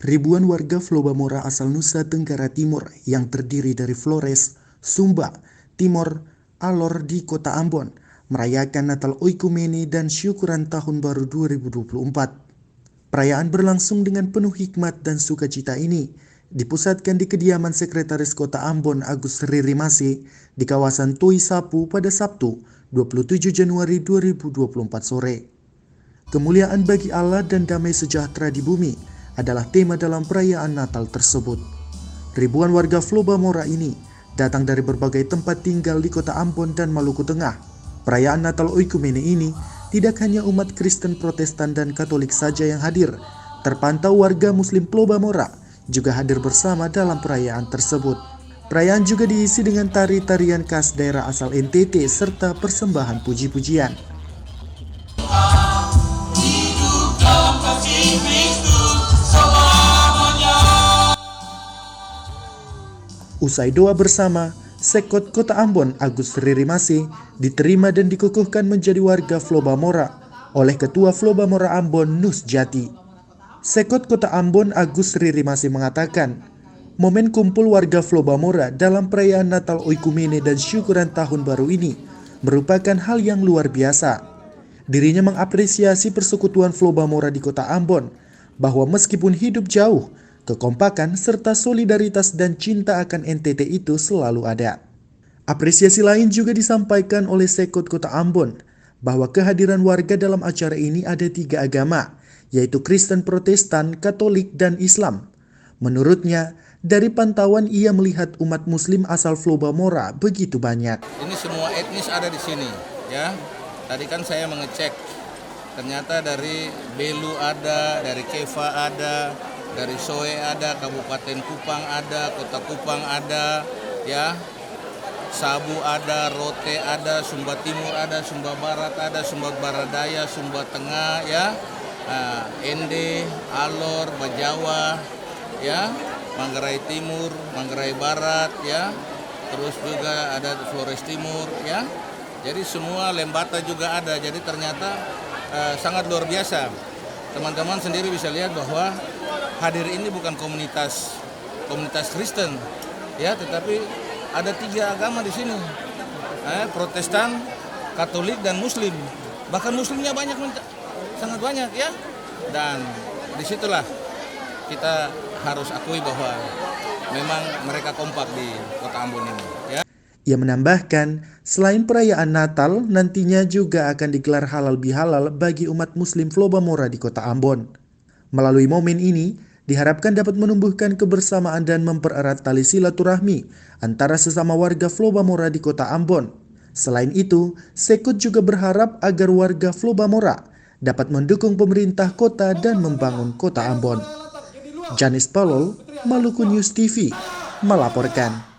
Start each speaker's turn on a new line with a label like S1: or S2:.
S1: Ribuan warga Flobamora asal Nusa Tenggara Timur yang terdiri dari Flores, Sumba, Timor, Alor di Kota Ambon merayakan Natal Oikumene dan syukuran Tahun Baru 2024. Perayaan berlangsung dengan penuh hikmat dan sukacita ini dipusatkan di kediaman Sekretaris Kota Ambon Agus Ririmase di kawasan Toi Sapu pada Sabtu 27 Januari 2024 sore. Kemuliaan bagi Allah dan damai sejahtera di bumi adalah tema dalam perayaan Natal tersebut. Ribuan warga Flobamora ini datang dari berbagai tempat tinggal di Kota Ambon dan Maluku Tengah. Perayaan Natal Oikumene ini tidak hanya umat Kristen, Protestan, dan Katolik saja yang hadir. Terpantau warga Muslim Flobamora juga hadir bersama dalam perayaan tersebut. Perayaan juga diisi dengan tari-tarian khas daerah asal NTT serta persembahan puji-pujian. Usai doa bersama, Sekot Kota Ambon Agus Ririmase diterima dan dikukuhkan menjadi warga Flobamora oleh Ketua Flobamora Ambon Nus Jati. Sekot Kota Ambon Agus Ririmase mengatakan, momen kumpul warga Flobamora dalam perayaan Natal Oikumene dan syukuran Tahun Baru ini merupakan hal yang luar biasa. Dirinya mengapresiasi persekutuan Flobamora di Kota Ambon, bahwa meskipun hidup jauh, kekompakan serta solidaritas dan cinta akan NTT itu selalu ada. Apresiasi lain juga disampaikan oleh Sekot Kota Ambon, bahwa kehadiran warga dalam acara ini ada 3 agama, yaitu Kristen, Protestan, Katolik, dan Islam. Menurutnya, dari pantauan ia melihat umat Muslim asal Flobamora begitu banyak.
S2: Ini semua etnis ada di sini, ya. Tadi kan saya mengecek, ternyata dari Belu ada, dari Keva ada, dari Soe ada, Kabupaten Kupang ada, Kota Kupang ada, ya. Sabu ada, Rote ada, Sumba Timur ada, Sumba Barat ada, Sumba Barat Daya, Sumba Tengah, ya. Ende, Alor, Bajawa, ya. Manggarai Timur, Manggarai Barat, ya. Terus juga ada Flores Timur, ya. Jadi semua Lembata juga ada. Jadi ternyata sangat luar biasa. Teman-teman sendiri bisa lihat bahwa hadir ini bukan komunitas Kristen, ya, tetapi ada 3 agama di sini, Protestan, Katolik, dan Muslim. Bahkan Muslimnya banyak, sangat banyak, ya. Dan disitulah kita harus akui bahwa memang mereka kompak di Kota Ambon ini, ya.
S1: Ia menambahkan, selain perayaan Natal, nantinya juga akan digelar halal bihalal bagi umat Muslim Flobamora di Kota Ambon. Melalui momen ini, diharapkan dapat menumbuhkan kebersamaan dan mempererat tali silaturahmi antara sesama warga Flobamora di Kota Ambon. Selain itu, Sekut juga berharap agar warga Flobamora dapat mendukung pemerintah kota dan membangun Kota Ambon. Janis Palol, Maluku News TV, melaporkan.